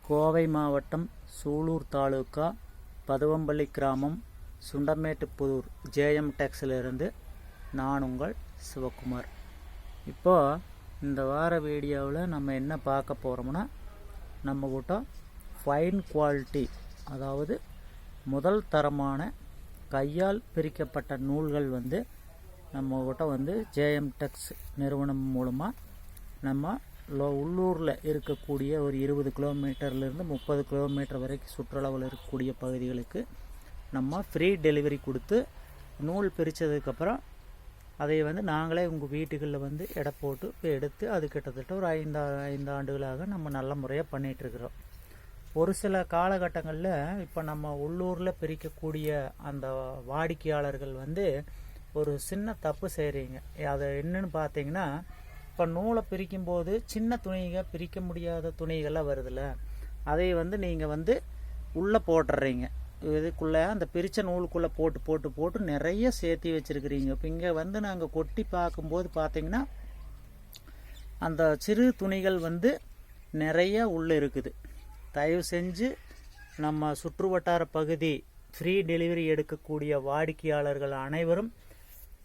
கோவை மாவட்டம் சூலூர் தாலுகா பதுவம்பள்ளி கிராமம் சுண்டமேட்டுப்புதூர் ஜேஎம் டெக்ஸிலிருந்து நான் உங்கள் சிவகுமார். இப்போது இந்த வார வீடியோவில் நம்ம என்ன பார்க்க போகிறோம்னா, நம்ம கிட்ட ஃபைன் குவாலிட்டி, அதாவது முதல் தரமான கையால் பிரிக்கப்பட்ட நூல்கள் நம்ம கிட்ட ஜேஎம் டெக்ஸ் நிறுவனம் மூலமாக நம்ம உள்ளூரில் இருக்கக்கூடிய ஒரு 20 கிலோமீட்டர்லேருந்து 30 கிலோமீட்டர் வரைக்கும் சுற்றளவில் இருக்கக்கூடிய பகுதிகளுக்கு நம்ம ஃப்ரீ டெலிவரி கொடுத்து நூல் பிரித்ததுக்கப்புறம் அதை நாங்களே உங்கள் வீட்டுகளில் எடை போட்டு இப்போ எடுத்து அது கிட்டத்தட்ட ஒரு 5 ஆண்டுகளாக நம்ம நல்ல முறையாக பண்ணிகிட்ருக்குறோம். ஒரு சில காலகட்டங்களில் இப்போ நம்ம உள்ளூரில் பிரிக்கக்கூடிய அந்த வாடிக்கையாளர்கள் ஒரு சின்ன தப்பு செய்கிறீங்க. அதை என்னன்னு பார்த்தீங்கன்னா, இப்போ நூலை பிரிக்கும்போது சின்ன துணிகள், பிரிக்க முடியாத துணிகள்லாம் வருதுல்ல, அதை நீங்கள் உள்ளே போட்டுறீங்க. இதுக்குள்ளே அந்த பிரித்த நூலுக்குள்ளே போட்டு போட்டு போட்டு நிறைய சேர்த்தி வச்சுருக்கிறீங்க. இப்போ இங்கே நாங்கள் கொட்டி பார்க்கும்போது பார்த்தீங்கன்னா அந்த சிறு துணிகள் நிறைய உள்ளே இருக்குது. தயவு செஞ்சு நம்ம சுற்று வட்டார பகுதி ஃப்ரீ டெலிவரி எடுக்கக்கூடிய வாடிக்கையாளர்கள் அனைவரும்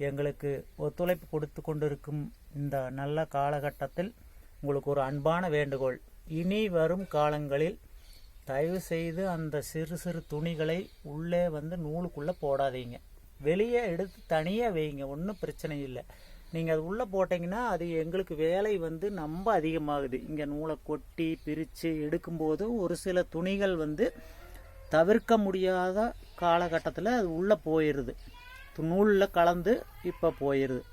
எங்களுக்கு ஒத்துழைப்பு கொடுத்து கொண்டிருக்கும் இந்த நல்ல காலகட்டத்தில் உங்களுக்கு ஒரு அன்பான வேண்டுகோள். இனி வரும் காலங்களில் தயவு செய்து அந்த சிறு சிறு துணிகளை உள்ளே நூலுக்குள்ளே போடாதீங்க. வெளியே எடுத்து தனியாக வைங்க, ஒன்றும் பிரச்சனை இல்லை. நீங்கள் அது உள்ளே போட்டிங்கன்னா அது எங்களுக்கு வேலை ரொம்ப அதிகமாகுது. இங்கே நூலை கொட்டி பிரித்து எடுக்கும்போது ஒரு சில துணிகள் தவிர்க்க முடியாத காலகட்டத்தில் அது உள்ளே போயிடுது, நூலில் கலந்து இப்போ போயிடுது.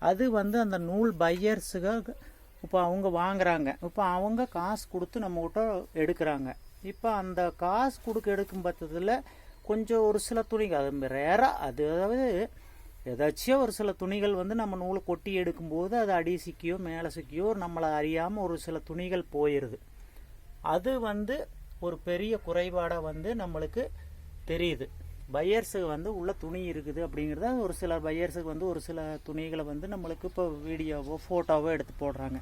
அது அந்த நூல் பையர்ஸுக இப்போ அவங்க வாங்குறாங்க. இப்போ அவங்க காசு கொடுத்து நம்மகிட்ட எடுக்கிறாங்க. இப்போ அந்த காசு எடுக்கும் பட்சத்தில் கொஞ்சம் ஒரு சில துணிகள், அது ரேராக, அதாவது ஏதாச்சும் ஒரு சில துணிகள் நம்ம நூலை கொட்டி எடுக்கும்போது அது அடி சிக்கியோ மேலே சிக்கியோ நம்மளை அறியாமல் ஒரு சில துணிகள் போயிடுது. அது ஒரு பெரிய குறைபாடாக நம்மளுக்கு தெரியுது. பையர்ஸுக்கு உள்ள துணி இருக்குது அப்படிங்கிறத ஒரு சில பையர்ஸுக்கு ஒரு சில துணிகளை நம்மளுக்கு இப்போ வீடியோவோ ஃபோட்டோவோ எடுத்து போடுறாங்க.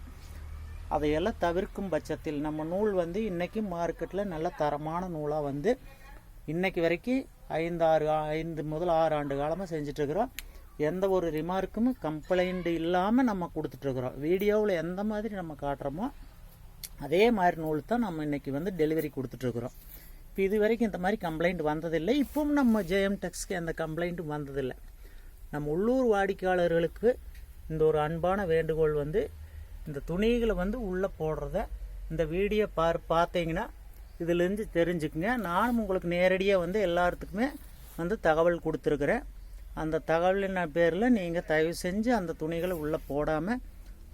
அதையெல்லாம் தவிர்க்கும் பட்சத்தில் நம்ம நூல் இன்றைக்கி மார்க்கெட்டில் நல்ல தரமான நூலாக இன்றைக்கி வரைக்கும் 5 முதல் 6 ஆண்டு காலமாக செஞ்சிட்ருக்குறோம். எந்த ஒரு ரிமார்க்கும் கம்ப்ளைண்ட் இல்லாமல் நம்ம கொடுத்துட்ருக்குறோம். வீடியோவில் எந்த மாதிரி நம்ம காட்டுறோமோ அதே மாதிரி நூல் தான் நம்ம இன்றைக்கி டெலிவரி கொடுத்துட்ருக்குறோம். இப்போ இது வரைக்கும் இந்த மாதிரி கம்ப்ளைண்ட் வந்ததில்லை. இப்பவும் நம்ம ஜேஎம் டெக்ஸ்க்கு எந்த கம்ப்ளைண்ட்டும் வந்ததில்லை. நம்ம உள்ளூர் வாடிக்கையாளர்களுக்கு இந்த ஒரு அன்பான வேண்டுகோள், இந்த துணிகளை உள்ளே போடுறத இந்த வீடியோ பார்த்தீங்கன்னா இதிலேருந்து தெரிஞ்சுக்குங்க. நானும் உங்களுக்கு நேரடியாக எல்லாத்துக்குமே தகவல் கொடுத்துருக்குறேன். அந்த தகவலின் பேரில் நீங்கள் தயவு செஞ்சு அந்த துணிகளை உள்ளே போடாமல்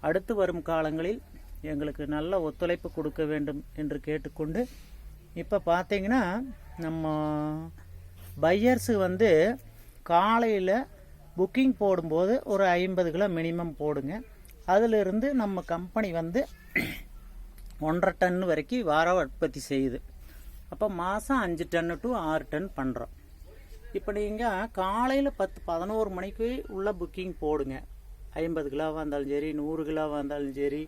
அடுத்து வரும் காலங்களில் எங்களுக்கு நல்ல ஒத்துழைப்பு கொடுக்க வேண்டும் என்று கேட்டுக்கொண்டு, இப்போ பார்த்தீங்கன்னா நம்ம பையர்ஸு காலையில் புக்கிங் போடும்போது ஒரு 50 கிலோ மினிமம் போடுங்க. அதிலிருந்து நம்ம கம்பெனி 1.5 டன் வரைக்கும் வார உற்பத்தி செய்யுது. அப்போ மாதம் 5 டன் டு 6 டன் பண்ணுறோம். இப்போ நீங்கள் காலையில் 10-11 மணிக்கு உள்ள புக்கிங் போடுங்க. 50 கிலோவாக இருந்தாலும் சரி, 100 கிலோவாக இருந்தாலும் சரி,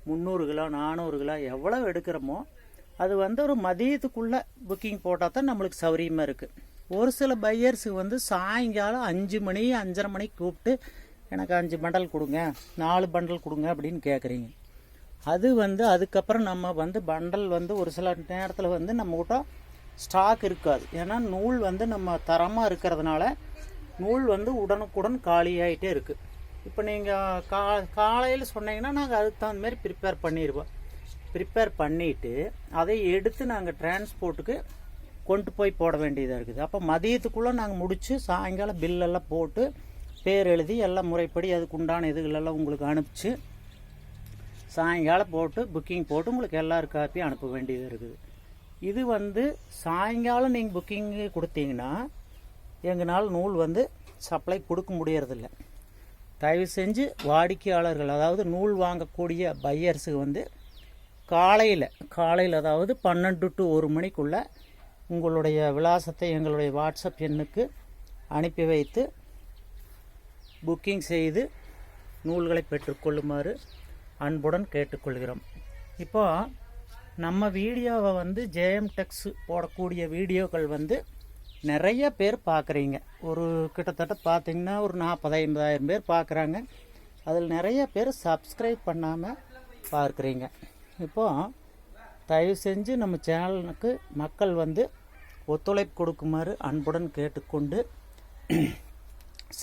300 கிலோ 400 கிலோ எவ்வளோ எடுக்கிறோமோ அது ஒரு மதியத்துக்குள்ளே புக்கிங் போட்டால் தான் நம்மளுக்கு சௌரியமாக இருக்குது. ஒரு சில பையர்ஸுக்கு சாயங்காலம் 5 மணி 5:30 மணிக்கு கூப்பிட்டு எனக்கு 5 பண்டல் கொடுங்க, 4 பண்டல் கொடுங்க அப்படின்னு கேட்குறீங்க. அது அதுக்கப்புறம் நம்ம பண்டல் ஒரு சில நேரத்தில் நம்மகிட்ட ஸ்டாக் இருக்காது. ஏன்னா நூல் நம்ம தரமாக இருக்கிறதுனால நூல் உடனுக்குடன் காலியாகிட்டே இருக்குது. இப்போ நீங்கள் காலையில் சொன்னீங்கன்னா நாங்கள் அதுக்கு தகுந்த மாதிரி ப்ரிப்பேர் பண்ணிவிட்டு அதை எடுத்து நாங்கள் டிரான்ஸ்போர்ட்டுக்கு கொண்டு போய் போட வேண்டியதாக இருக்குது. அப்போ மதியத்துக்குள்ளே நாங்கள் முடித்து சாயங்காலம் பில்லெல்லாம் போட்டு பேர் எழுதி எல்லாம் முறைப்படி அதுக்கு உண்டான இதுகளெல்லாம் உங்களுக்கு அனுப்பிச்சு சாயங்காலம் போட்டு புக்கிங் போட்டு உங்களுக்கு எல்லாரும் காப்பியும் அனுப்ப வேண்டியதாக இருக்குது. இது சாயங்காலம் நீங்கள் புக்கிங்கு கொடுத்தீங்கன்னா எங்களால் நூல் சப்ளை கொடுக்க முடியறதில்ல. தயவு செஞ்சு வாடிக்கையாளர்கள், அதாவது நூல் வாங்கக்கூடிய பையர்ஸுக்கு காலையில் அதாவது 12 to 1 மணிக்குள்ளே உங்களுடைய விலாசத்தை எங்களுடைய வாட்ஸ்அப் எண்ணுக்கு அனுப்பி வைத்து புக்கிங் செய்து நூல்களை பெற்றுக்கொள்ளுமாறு அன்புடன் கேட்டுக்கொள்கிறோம். இப்போ நம்ம வீடியோவை வந்து ஜேஎம் டெக்ஸ் போடக்கூடிய வீடியோக்கள் வந்து நிறைய பேர் பார்க்குறீங்க. ஒரு கிட்டத்தட்ட பார்த்தீங்கன்னா ஒரு 40-50 பேர் பார்க்குறாங்க. அதில் நிறைய பேர் சப்ஸ்கிரைப் பண்ணாமல் பார்க்குறீங்க. இப்போது தயவு செஞ்சு நம்ம சேனலுக்கு மக்கள் வந்து ஒத்துழைப்பு கொடுக்குமாறு அன்புடன் கேட்டுக்கொண்டு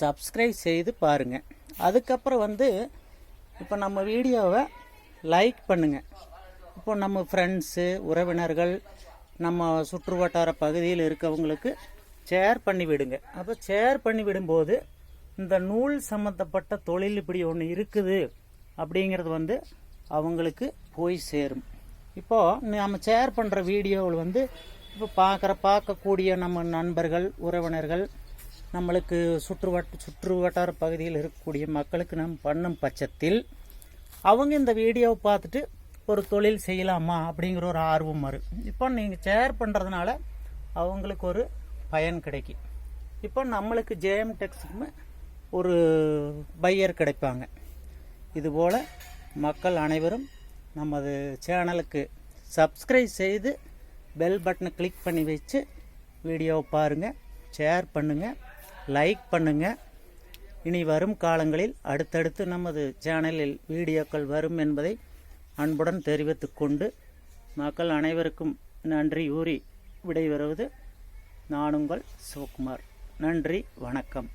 சப்ஸ்கிரைப் செய்து பாருங்கள். அதுக்கப்புறம் வந்து இப்போ நம்ம வீடியோவை லைக் பண்ணுங்கள். இப்போ நம்ம ஃப்ரெண்ட்ஸு, உறவினர்கள், நம்ம சுற்று வட்டார பகுதியில் இருக்கவங்களுக்கு ஷேர் பண்ணி விடுங்க. அப்போ ஷேர் பண்ணி விடும்போது இந்த நூல் சம்மந்தப்பட்ட தொழில் இப்படி ஒன்று இருக்குது அப்படிங்கிறது வந்து அவங்களுக்கு போய் சேரும். இப்போது நம்ம ஷேர் பண்ணுற வீடியோவில் வந்து இப்போ பார்க்கக்கூடிய நம்ம நண்பர்கள், உறவினர்கள், நம்மளுக்கு சுற்று வட்டார பகுதியில் இருக்கக்கூடிய மக்களுக்கு நம்ம பண்ணும் பட்சத்தில் அவங்க இந்த வீடியோவை பார்த்துட்டு ஒரு தொழில் செய்யலாமா அப்படிங்கிற ஒரு ஆர்வம் வரும். இப்போ நீங்கள் ஷேர் பண்ணுறதுனால அவங்களுக்கு ஒரு பயன் கிடைக்கும். இப்போ நம்மளுக்கு ஜேஎம் டெக்ஸுக்குமே ஒரு பையர் கிடைப்பாங்க. இதுபோல் மக்கள் அனைவரும் நமது சேனலுக்கு சப்ஸ்கிரைப் செய்து பெல் பட்டனை கிளிக் பண்ணி வச்சு வீடியோவை பாருங்கள், ஷேர் பண்ணுங்கள், லைக் பண்ணுங்கள். இனி வரும் காலங்களில் அடுத்தடுத்து நமது சேனலில் வீடியோக்கள் வரும் என்பதை அன்புடன் தெரிவித்து கொண்டு மக்கள் அனைவருக்கும் நன்றி கூறி விடைபெறுவது நான் உங்கள் சிவகுமார். நன்றி, வணக்கம்.